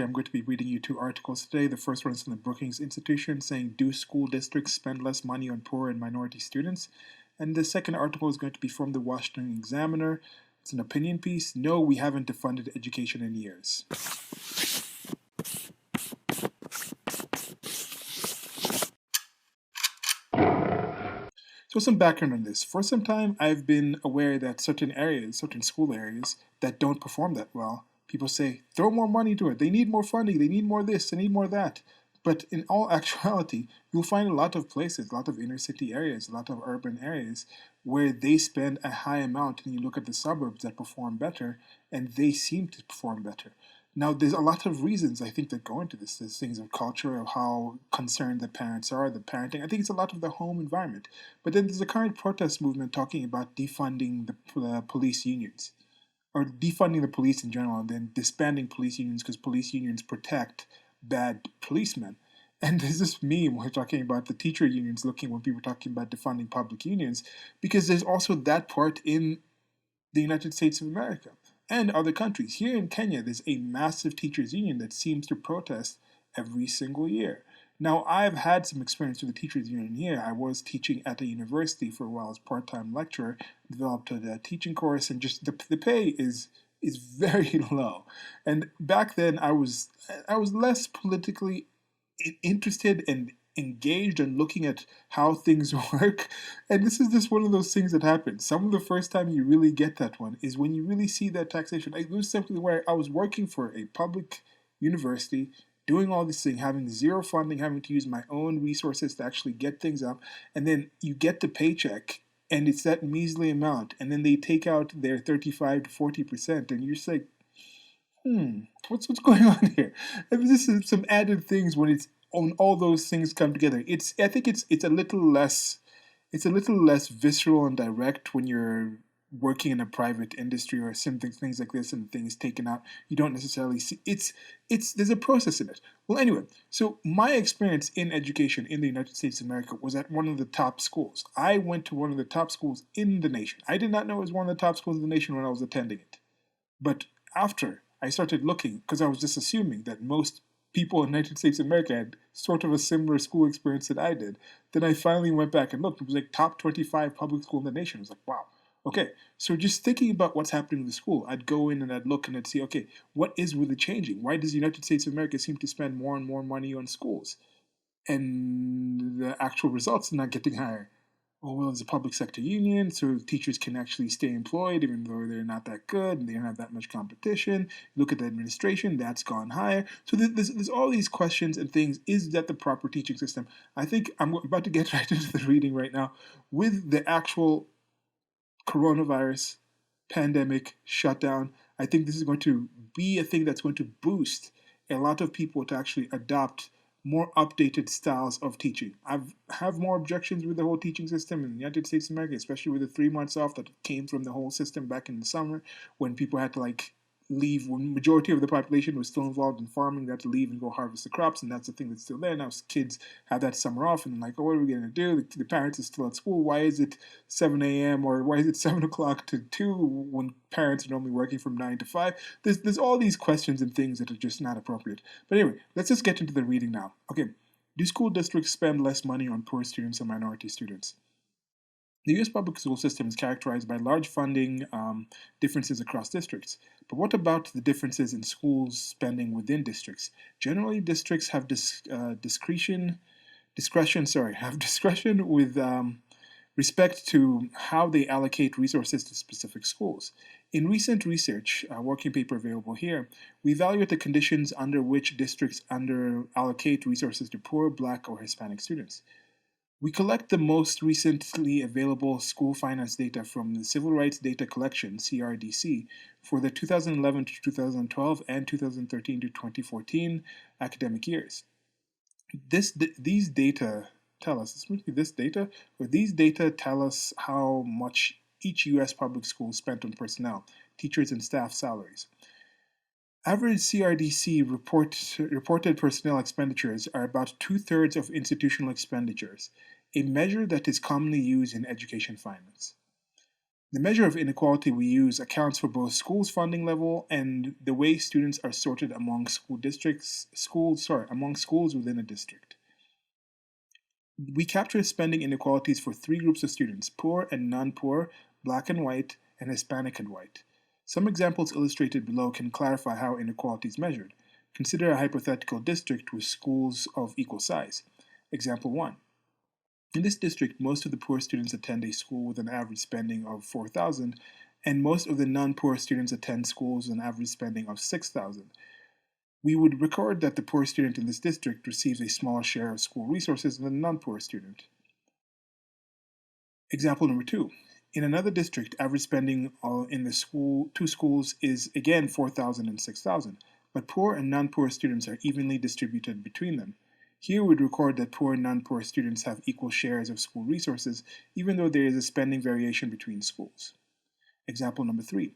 I'm going to be reading you two articles today. The first one is from the Brookings Institution saying, "Do school districts spend less money on poor and minority students?" And the second article is going to be from the Washington Examiner. It's an opinion piece. "No, we haven't defunded education in years." So some background on this. For some time, I've been aware that certain areas, certain school areas that don't perform that well, people say, throw more money to it. They need more funding. They need more this. They need more that. But in all actuality, you'll find a lot of places, a lot of inner city areas, a lot of urban areas where they spend a high amount, and you look at the suburbs that perform better, and they seem to perform better. Now, there's a lot of reasons I think that go into this. There's things of culture, of how concerned the parents are, the parenting. I think it's a lot of the home environment. But then there's a current protest movement talking about defunding the police unions, or defunding the police in general, and then disbanding police unions because police unions protect bad policemen. And there's this meme we're talking about the teacher unions looking when people are talking about defunding public unions, because there's also that part in the United States of America and other countries. Here in Kenya, there's a massive teachers union that seems to protest every single year. Now, I've had some experience with the teachers union here. I was teaching at a university for a while as part-time lecturer, developed a teaching course, and just the pay is very low. And back then, I was less politically interested and engaged and looking at how things work. And this is just one of those things that happens. Some of the first time you really get that one is when you really see that taxation. It was simply where I was working for a public university, doing all this thing, having zero funding, having to use my own resources to actually get things up, and then you get the paycheck and it's that measly amount, and then they take out their 35 to 40%, and you're just like, what's going on here? I mean, this is some added things when it's on all those things come together. I think it's a little less visceral and direct when you're working in a private industry or something things like this and things taken out. You don't necessarily see it's there's a process in it. Well, anyway, so my experience in education in the United States of America was at one of the top schools. I went to one of the top schools in the nation. I did not know it was one of the top schools in the nation when I was attending it. But after I started looking, because I was just assuming that most people in the United States of America had sort of a similar school experience that I did, then I finally went back and looked. It was like top 25 public school in the nation. I was like, wow. Okay, so just thinking about what's happening in the school, I'd go in and I'd look and I'd see, okay, what is really changing? Why does the United States of America seem to spend more and more money on schools? And the actual results are not getting higher. Oh, well, it's a public sector union, so teachers can actually stay employed even though they're not that good and they don't have that much competition. Look at the administration, that's gone higher. So there's all these questions and things. Is that the proper teaching system? I think I'm about to get right into the reading right now with the actual coronavirus pandemic shutdown. I think this is going to be a thing that's going to boost a lot of people to actually adopt more updated styles of teaching. I have more objections with the whole teaching system in the United States of America, especially with the 3 months off that came from the whole system back in the summer when people had to leave, when majority of the population was still involved in farming. They had to leave and go harvest the crops, and that's the thing that's still there. Now kids have that summer off, and they're like, oh, what are we going to do? The parents are still at school. Why is it 7 a.m. or why is it 7 o'clock to 2 when parents are normally working from 9 to 5? There's all these questions and things that are just not appropriate. But anyway, let's just get into the reading now. Okay, do school districts spend less money on poor students and minority students? The U.S. public school system is characterized by large funding differences across districts. But what about the differences in schools spending within districts? Generally, districts have have discretion with respect to how they allocate resources to specific schools. In recent research, a working paper available here, we evaluate the conditions under which districts allocate resources to poor, Black, or Hispanic students. We collect the most recently available school finance data from the Civil Rights Data Collection, CRDC, for the 2011 to 2012 and 2013 to 2014 academic years. These data tell us, these data tell us how much each U.S. public school spent on personnel, teachers, and staff salaries. Average CRDC reported personnel expenditures are about 2/3 of institutional expenditures, a measure that is commonly used in education finance. The measure of inequality we use accounts for both schools' funding level and the way students are sorted among among schools within a district. We capture spending inequalities for three groups of students: poor and non-poor, black and white, and Hispanic and white. Some examples illustrated below can clarify how inequality is measured. Consider a hypothetical district with schools of equal size. Example 1. In this district, most of the poor students attend a school with an average spending of 4,000, and most of the non-poor students attend schools with an average spending of 6,000. We would record that the poor student in this district receives a smaller share of school resources than the non-poor student. Example number 2. In another district, average spending in the two schools is again 4,000 and 6,000, but poor and non-poor students are evenly distributed between them. Here we'd record that poor and non-poor students have equal shares of school resources, even though there is a spending variation between schools. Example number 3.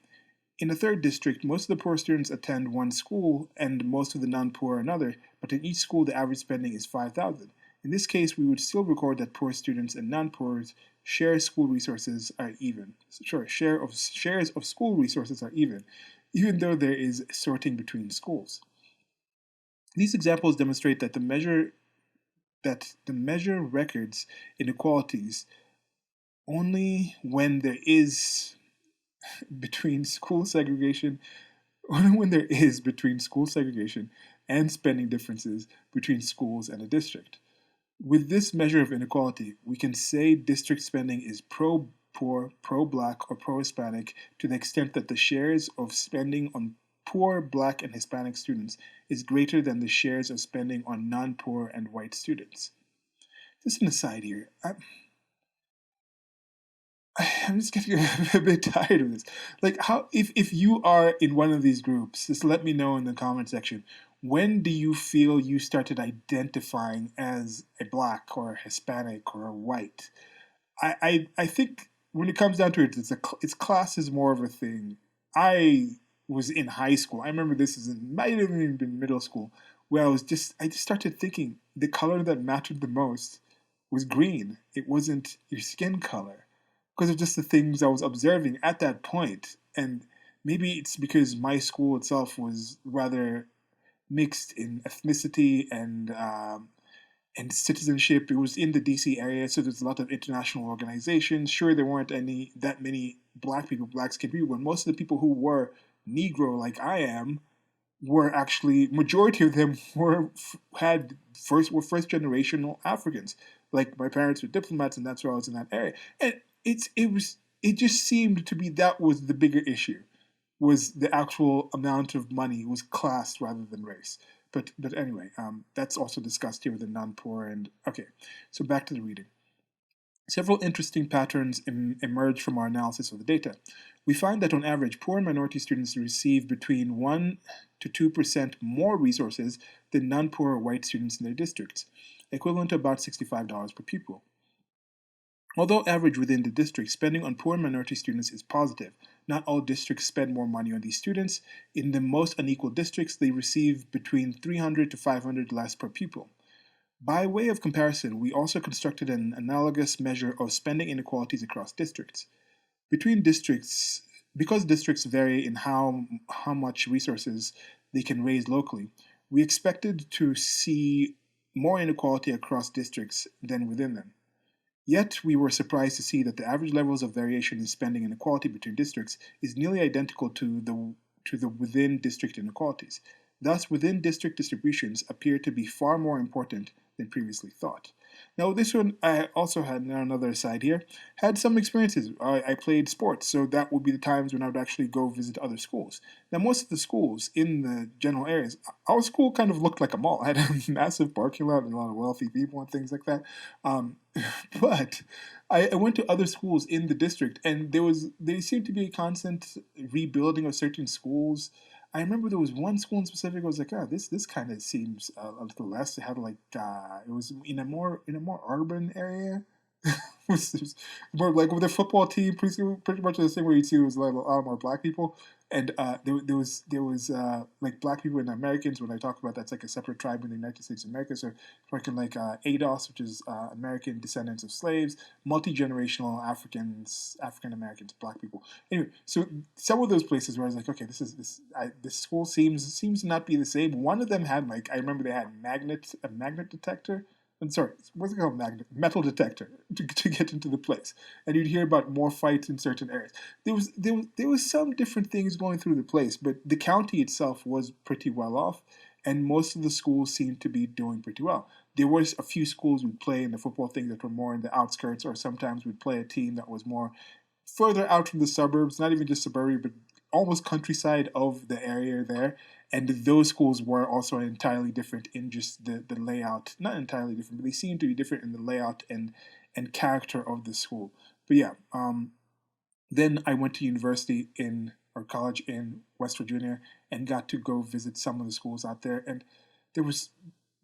In a third district, most of the poor students attend one school and most of the non-poor another, but in each school the average spending is 5,000. In this case, we would still record that poor students and non-poors share school resources are even. Shares of school resources are even though there is sorting between schools. These examples demonstrate that the measure records inequalities only when there is between school segregation and spending differences between schools and a district. With this measure of inequality, we can say district spending is pro-poor, pro-black, or pro-Hispanic to the extent that the shares of spending on poor black and Hispanic students is greater than the shares of spending on non-poor and white students. Just an aside here. I'm just getting a bit tired of this. Like, how if you are in one of these groups, just let me know in the comment section. When do you feel you started identifying as a black or a Hispanic or a white? I think when it comes down to it, it's class is more of a thing. I was in high school. I remember might have even been middle school, where I just started thinking the color that mattered the most was green. It wasn't your skin color, because of just the things I was observing at that point. And maybe it's because my school itself was rather mixed in ethnicity and citizenship. It was in the DC area, so there's a lot of international organizations. Sure, there weren't that many black people, black skinned people, but most of the people who were Negro, like I am, were actually majority of them were first generational Africans. Like my parents were diplomats, and that's why I was in that area. And it just seemed to be that was the bigger issue, was the actual amount of money was class rather than race. But anyway, that's also discussed here with the non-poor. And okay, so back to the reading. Several interesting patterns emerge from our analysis of the data. We find that on average, poor and minority students receive between 1 to 2% more resources than non-poor white students in their districts, equivalent to about $65 per pupil. Although average within the district, spending on poor and minority students is positive. Not all districts spend more money on these students. In the most unequal districts, they receive between $300 to $500 less per pupil. By way of comparison, we also constructed an analogous measure of spending inequalities across districts. Between districts, because districts vary in how much resources they can raise locally, we expected to see more inequality across districts than within them. Yet, we were surprised to see that the average levels of variation in spending inequality between districts is nearly identical to the within-district inequalities. Thus, within-district distributions appear to be far more important than previously thought. Now, this one, I also had another side here, had some experiences. I played sports, so that would be the times when I would actually go visit other schools. Now, most of the schools in the general areas, our school kind of looked like a mall. It had a massive parking lot and a lot of wealthy people and things like that. But I went to other schools in the district, and there seemed to be a constant rebuilding of certain schools. I remember there was one school in specific. I was like, this kind of seems a little less. It had it was in a more urban area. It was more like with the football team, pretty much the same way you see it was a lot more black people. And there was like black people and Americans. When I talk about that's like a separate tribe in the United States of America. So working like ADOS, which is American descendants of slaves, multi generational African Americans, black people. Anyway, so some of those places where I was like, okay, this school seems to not be the same. One of them had like I remember they had a magnet detector. I'm sorry, what's it called? Metal detector to get into the place, and you'd hear about more fights in certain areas. There was some different things going through the place, but the county itself was pretty well off, and most of the schools seemed to be doing pretty well. There was a few schools would play in the football thing that were more in the outskirts, or sometimes we'd play a team that was more further out from the suburbs, not even just suburban, but almost countryside of the area there. And those schools were also entirely different in just the layout. Not entirely different, but they seemed to be different in the layout and character of the school. But yeah, then I went to university in or college in West Virginia and got to go visit some of the schools out there. And there was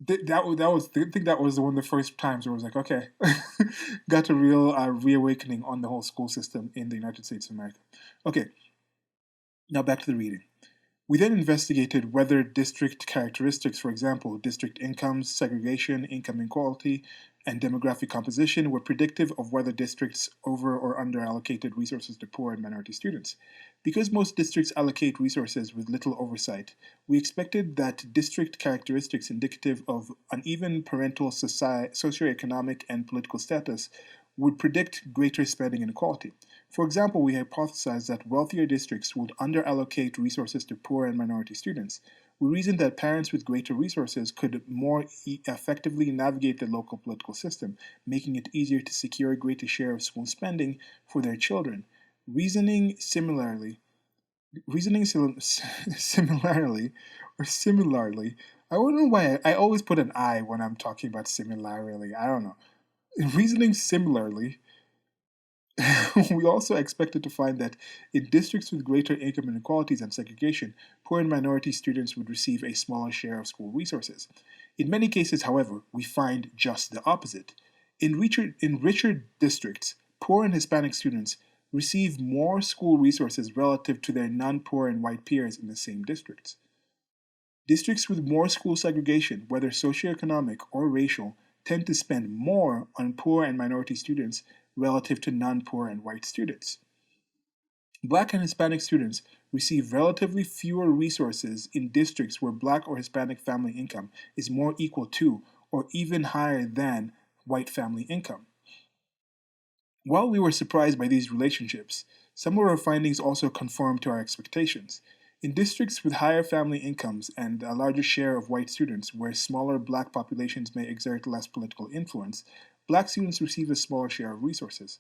that was I think that was one of the first times where I was like, okay, got a real reawakening on the whole school system in the United States of America. Okay, now back to the reading. We then investigated whether district characteristics, for example, district incomes, segregation, income inequality, and demographic composition, were predictive of whether districts over or under allocated resources to poor and minority students. Because most districts allocate resources with little oversight, we expected that district characteristics indicative of uneven parental socioeconomic and political status would predict greater spending inequality. For example, we hypothesized that wealthier districts would underallocate resources to poor and minority students. We reasoned that parents with greater resources could more effectively navigate the local political system, making it easier to secure a greater share of school spending for their children. Reasoning similarly, similarly, or similarly, I don't know why I always put an I when I'm talking about similarly. I don't know. Reasoning similarly, we also expected to find that in districts with greater income inequalities and segregation, poor and minority students would receive a smaller share of school resources. In many cases, however, we find just the opposite. In richer districts, poor and Hispanic students receive more school resources relative to their non poor and white peers in the same districts. Districts with more school segregation, whether socioeconomic or racial, tend to spend more on poor and minority students relative to non-poor and white students. Black and Hispanic students receive relatively fewer resources in districts where Black or Hispanic family income is more equal to or even higher than white family income. While we were surprised by these relationships, some of our findings also conformed to our expectations. In districts with higher family incomes and a larger share of white students, where smaller Black populations may exert less political influence, Black students receive a smaller share of resources.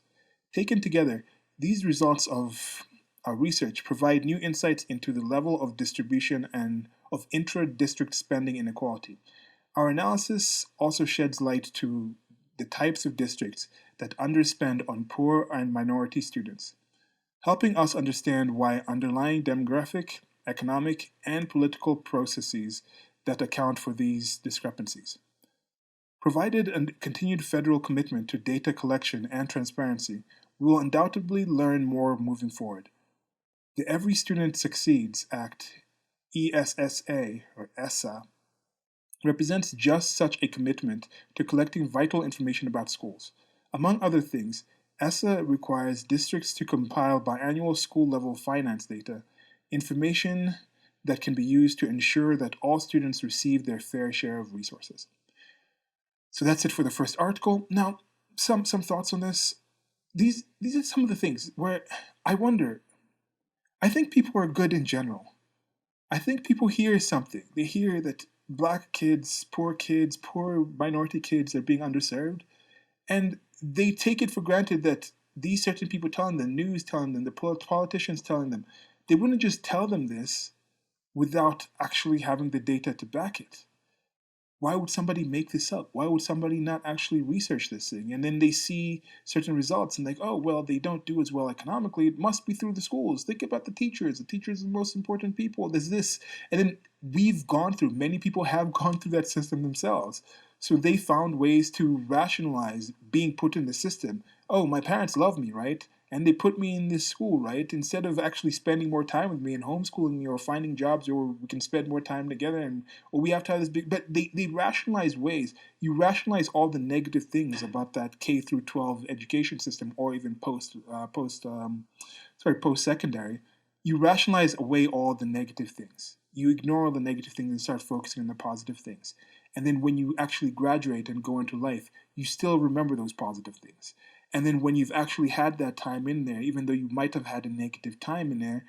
Taken together, these results of our research provide new insights into the level of distribution and of intra-district spending inequality. Our analysis also sheds light to the types of districts that underspend on poor and minority students, helping us understand why underlying demographic, economic, and political processes that account for these discrepancies. Provided a continued federal commitment to data collection and transparency, we will undoubtedly learn more moving forward. The Every Student Succeeds Act, ESSA, or ESSA, represents just such a commitment to collecting vital information about schools. Among other things, ESSA requires districts to compile biannual school-level finance data, information that can be used to ensure that all students receive their fair share of resources. So that's it for the first article. Now, some thoughts on this. These are some of the things where I wonder. I think people are good in general. I think people hear something. They hear that Black kids, poor minority kids are being underserved, and they take it for granted that these certain people telling them, news telling them, the politicians telling them, they wouldn't just tell them this without actually having the data to back it. Why would somebody make this up? Why would somebody not actually research this thing? And then they see certain results and like, oh, well, they don't do as well economically. It must be through the schools. Think about the teachers. The teachers are the most important people. There's this. And then many people have gone through that system themselves. So they found ways to rationalize being put in the system. Oh, my parents love me, right? and they put me in this school, right? Instead of actually spending more time with me and homeschooling me or finding jobs, or we can spend more time together, and or we have to have this big. But they rationalize ways. You rationalize all the negative things about that K through 12 education system, or even post secondary. You rationalize away all the negative things. You ignore all the negative things and start focusing on the positive things. And then when you actually graduate and go into life, you still remember those positive things. And then when you've actually had that time in there, even though you might have had a negative time in there,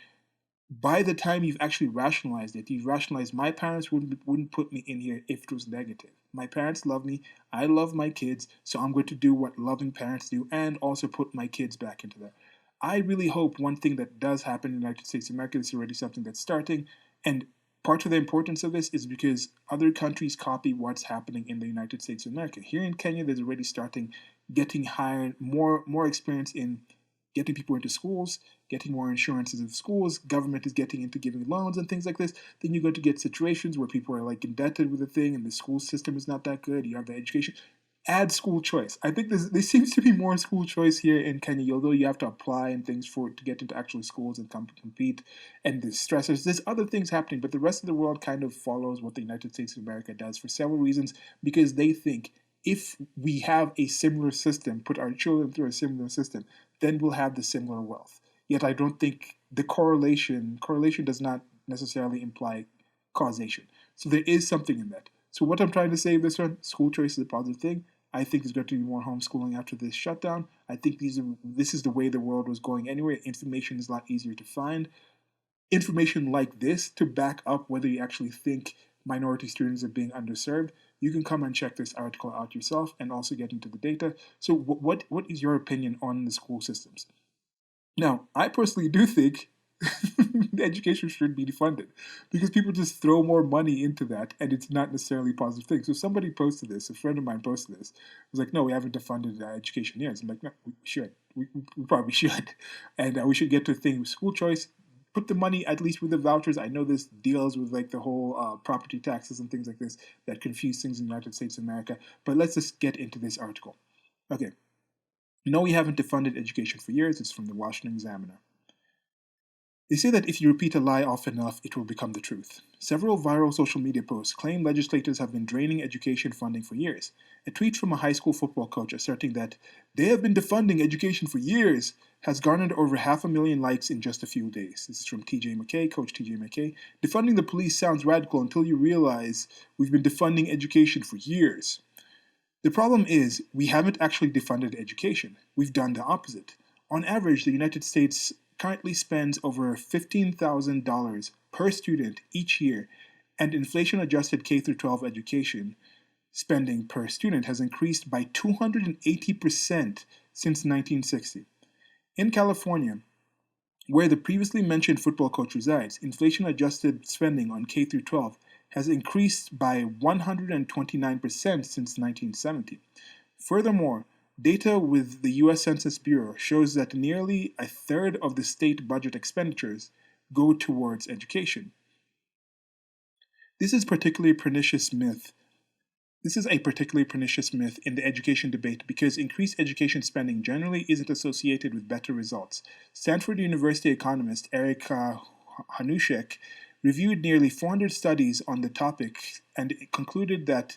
by the time you've actually rationalized it, you've rationalized my parents wouldn't put me in here if it was negative. My parents love me. I love my kids, so I'm going to do what loving parents do and also put my kids back into that. I really hope one thing that does happen in the United States of America, this is already something that's starting, and part of the importance of this is because other countries copy what's happening in the United States of America. Here in Kenya, there's already starting getting hired more experience in getting people into schools, getting more insurances of schools. Government is getting into giving loans and things like this. Then you're going to get situations where people are like indebted with a thing, and the school system is not that good. You have the education. Add school choice. I think there seems to be more school choice here in Kenya, although you have to apply and things for to get into actual schools and compete. And there's stressors. There's other things happening, but the rest of the world kind of follows what the United States of America does for several reasons, because they think if we have a similar system, put our children through a similar system, then we'll have the similar wealth. Yet I don't think the correlation does not necessarily imply causation. So there is something in that. So what I'm trying to say with this one, school choice is a positive thing. I think there's going to be more homeschooling after this shutdown. I think this is the way the world was going anyway. Information is a lot easier to find. Information like this to back up whether you actually think minority students are being underserved. You can come and check this article out yourself and also get into the data. So what is your opinion on the school systems? Now, I personally do think the education should be defunded because people just throw more money into that and it's not necessarily a positive thing. So somebody posted this, a friend of mine posted this. It was like, no, we haven't defunded education yet. I'm like, no, we should. We probably should. And we should get to the thing with school choice. Put the money at least with the vouchers. I know this deals with like the whole property taxes and things like this that confuse things in the United States of America. But let's just get into this article. Okay. No, we haven't defunded education for years. It's from the Washington Examiner. They say that if you repeat a lie often enough, it will become the truth. Several viral social media posts claim legislators have been draining education funding for years. A tweet from a high school football coach asserting that they have been defunding education for years has garnered over 500,000 likes in just a few days. This is from TJ McKay, Coach TJ McKay. Defunding the police sounds radical until you realize we've been defunding education for years. The problem is we haven't actually defunded education. We've done the opposite. On average, the United States currently spends over $15,000 per student each year, and inflation-adjusted K through 12 education spending per student has increased by 280% since 1960. In California, where the previously mentioned football coach resides, inflation-adjusted spending on K through 12 has increased by 129% since 1970. Furthermore, data with the U.S. Census Bureau shows that nearly a third of the state budget expenditures go towards education. This is a particularly pernicious myth in the education debate because increased education spending generally isn't associated with better results. Stanford University economist Eric Hanushek reviewed nearly 400 studies on the topic and concluded that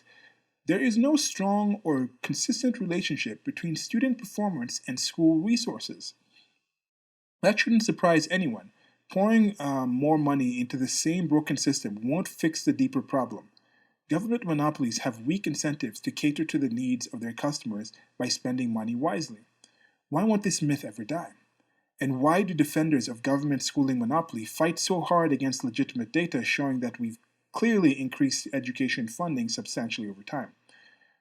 there is no strong or consistent relationship between student performance and school resources. That shouldn't surprise anyone. Pouring more money into the same broken system won't fix the deeper problem. Government monopolies have weak incentives to cater to the needs of their customers by spending money wisely. Why won't this myth ever die? And why do defenders of government schooling monopoly fight so hard against legitimate data showing that we've clearly increased education funding substantially over time?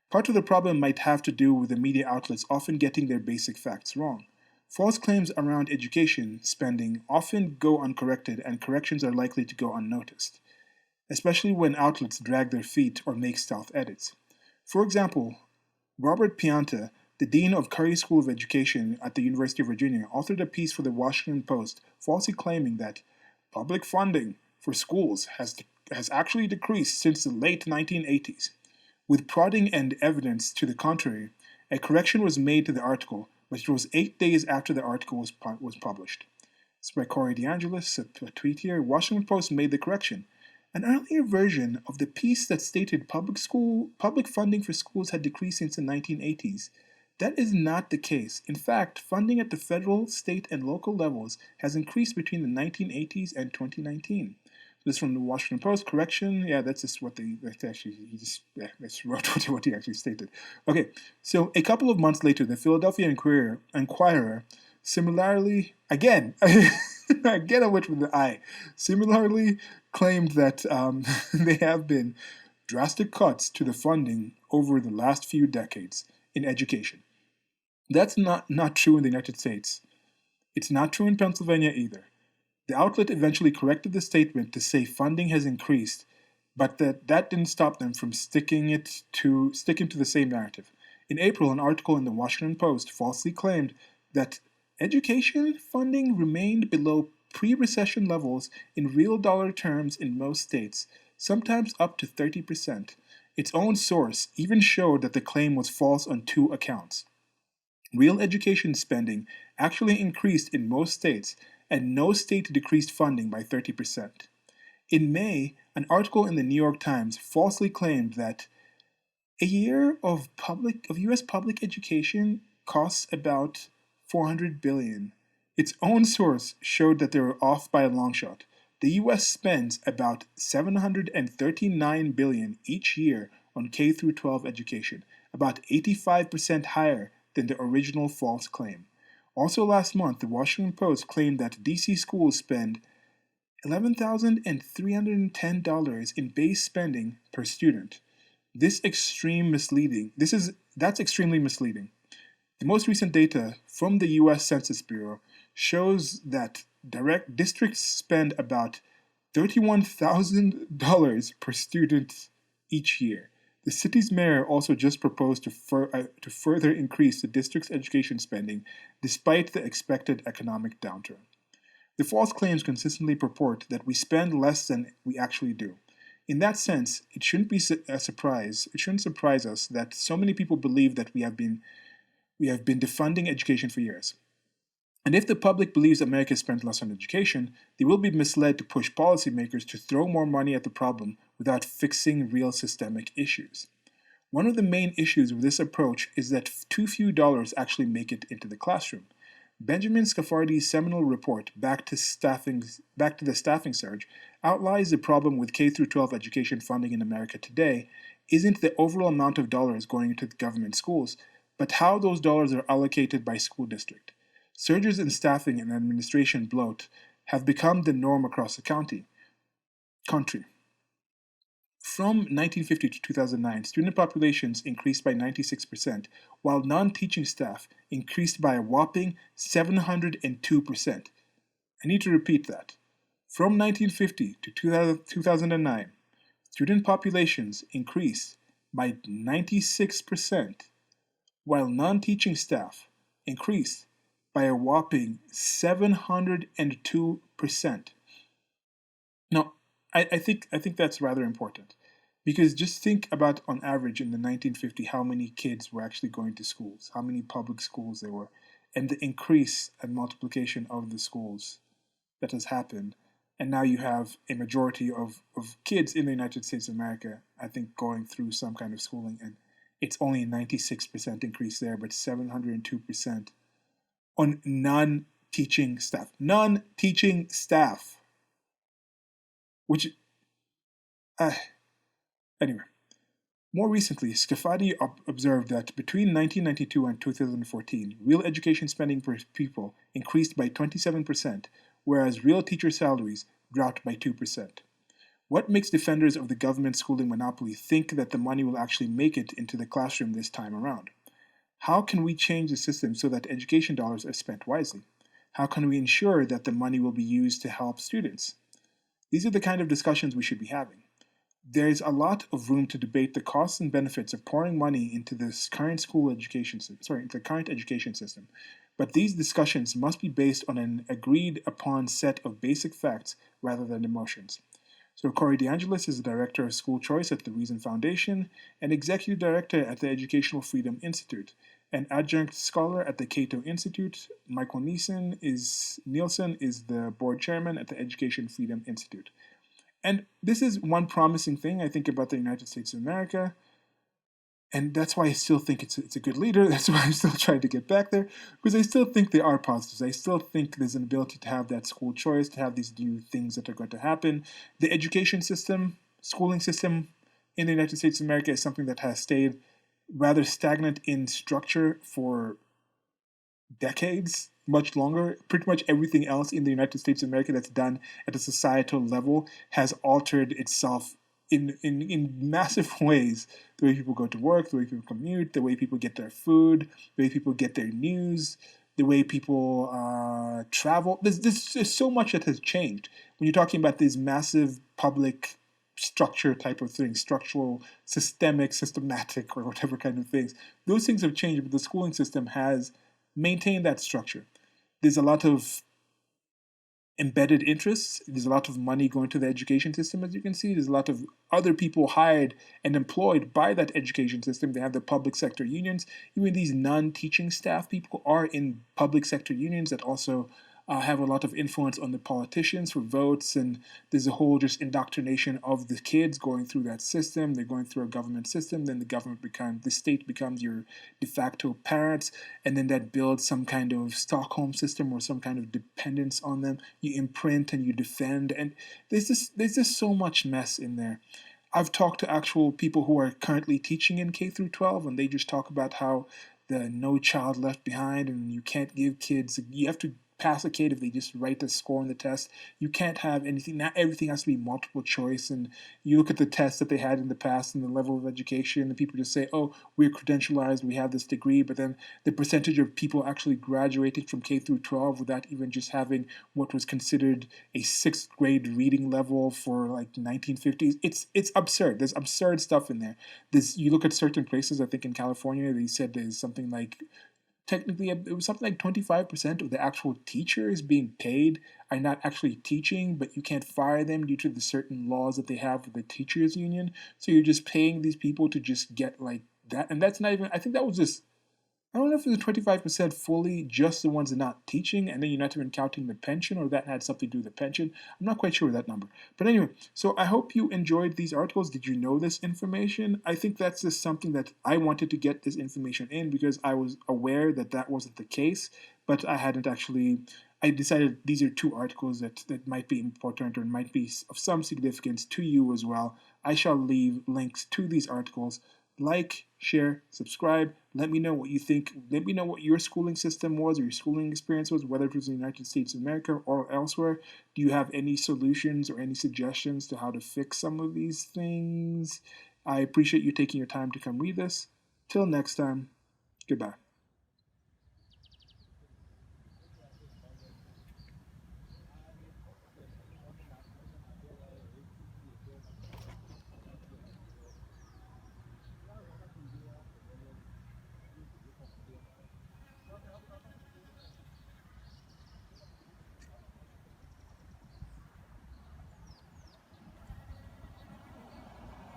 Part of the problem might have to do with the media outlets often getting their basic facts wrong. False claims around education spending often go uncorrected, and corrections are likely to go unnoticed, especially when outlets drag their feet or make stealth edits. For example, Robert Pianta, the dean of Curry School of Education at the University of Virginia, authored a piece for the Washington Post falsely claiming that public funding for schools has actually decreased since the late 1980s. With prodding and evidence to the contrary, a correction was made to the article, but it was 8 days after the article was published. It's by Corey DeAngelis, a tweet here. Washington Post made the correction. An earlier version of the piece that stated public funding for schools had decreased since the 1980s. That is not the case. In fact, funding at the federal, state, and local levels has increased between the 1980s and 2019. This is from the Washington Post. Correction. Yeah, that's just what that's what he actually stated. Okay, so a couple of months later, the Philadelphia Inquirer similarly, again, again I went with the I, similarly claimed that there have been drastic cuts to the funding over the last few decades in education. That's not true in the United States. It's not true in Pennsylvania either. The outlet eventually corrected the statement to say funding has increased, but that didn't stop them from sticking to the same narrative. In April, an article in the Washington Post falsely claimed that education funding remained below pre-recession levels in real dollar terms in most states, sometimes up to 30%. Its own source even showed that the claim was false on two accounts. Real education spending actually increased in most states, and no state decreased funding by 30%. In May, an article in the New York Times falsely claimed that a year of U.S. public education costs about $400 billion. Its own source showed that they were off by a long shot. The U.S. spends about $739 billion each year on K through 12 education, about 85% higher than the original false claim. Also last month, the Washington Post claimed that D.C. schools spend $11,310 in base spending per student. That's extremely misleading. The most recent data from the U.S. Census Bureau shows that direct districts spend about $31,000 per student each year. The city's mayor also just proposed to further increase the district's education spending despite the expected economic downturn. The false claims consistently purport that we spend less than we actually do. In that sense, it shouldn't be a surprise. It shouldn't surprise us that so many people believe that we have been defunding education for years. And if the public believes America spends less on education, they will be misled to push policymakers to throw more money at the problem without fixing real systemic issues. One of the main issues with this approach is that too few dollars actually make it into the classroom. Benjamin Scaffardi's seminal report, Back to the Staffing Surge, outlines the problem with K-12 education funding in America today isn't the overall amount of dollars going into the government schools, but how those dollars are allocated by school district. Surges in staffing and administration bloat have become the norm across the country. From 1950 to 2009, student populations increased by 96%, while non-teaching staff increased by a whopping 702%. I need to repeat that. From 1950 to 2009, student populations increased by 96%, while non-teaching staff increased by a whopping 702%. Now, I think that's rather important, because just think about, on average in the 1950, how many kids were actually going to schools, how many public schools there were, and the increase and multiplication of the schools that has happened. And now you have a majority of kids in the United States of America, I think, going through some kind of schooling, and it's only a 96% increase there, but 702% on non-teaching staff. Non-teaching staff. Which, anyway. More recently, Scaffardi observed that between 1992 and 2014, real education spending per pupil increased by 27%, whereas real teacher salaries dropped by 2%. What makes defenders of the government schooling monopoly think that the money will actually make it into the classroom this time around? How can we change the system so that education dollars are spent wisely? How can we ensure that the money will be used to help students? These are the kind of discussions we should be having. There is a lot of room to debate the costs and benefits of pouring money into this current education system, but these discussions must be based on an agreed upon set of basic facts rather than emotions. So Corey DeAngelis is the Director of School Choice at the Reason Foundation and Executive Director at the Educational Freedom Institute. an adjunct scholar at the Cato Institute. Michael Nielsen is the board chairman at the Education Freedom Institute. And this is one promising thing I think about the United States of America. And that's why I still think it's a good leader. That's why I'm still trying to get back there, because I still think there are positives. I still think there's an ability to have that school choice, to have these new things that are going to happen. The education system, schooling system in the United States of America is something that has stayed rather stagnant in structure for decades, much longer. Pretty much everything else in the United States of America that's done at a societal level has altered itself in massive ways. The way people go to work, the way people commute, the way people get their food, the way people get their news, the way people travel. There's so much that has changed. When you're talking about these massive public structure type of things, structural, systemic, systematic, or whatever kind of things, those things have changed, but the schooling system has maintained that structure. There's a lot of embedded interests. There's a lot of money going to the education system, as you can see. There's a lot of other people hired and employed by that education system. They have the public sector unions. Even these non-teaching staff people are in public sector unions that also have a lot of influence on the politicians for votes, and there's a whole just indoctrination of the kids going through that system. They're going through a government system, then the state becomes your de facto parents, and then that builds some kind of Stockholm system or some kind of dependence on them. You imprint and you defend, and there's just so much mess in there. I've talked to actual people who are currently teaching in K through 12, and they just talk about how the No Child Left Behind, and you can't give kids, you have to pass a kid if they just write the score on the test. You can't have anything, not everything has to be multiple choice. And you look at the tests that they had in the past and the level of education, and people just say, oh, we're credentialized, we have this degree, but then the percentage of people actually graduating from K through 12 without even just having what was considered a sixth grade reading level for like 1950s, it's absurd. There's absurd stuff in there. You look at certain places, I think in California, they said there's something like, technically it was something like 25% of the actual teachers being paid are not actually teaching, but you can't fire them due to the certain laws that they have with the teachers union. So you're just paying these people to just get like that. And that's not even, I think that was just, I don't know if it was 25% fully just the ones that are not teaching, and then you're not even counting the pension, or that had something to do with the pension. I'm not quite sure of that number. But anyway, so I hope you enjoyed these articles. Did you know this information? I think that's just something that I wanted to get this information in because I was aware that that wasn't the case, but I hadn't actually. I decided these are two articles that might be important or might be of some significance to you as well. I shall leave links to these articles. Like, share, subscribe. Let me know what you think. Let me know what your schooling system was or your schooling experience was, whether it was in the United States of America or elsewhere. Do you have any solutions or any suggestions to how to fix some of these things? I appreciate you taking your time to come read this. Till next time, goodbye.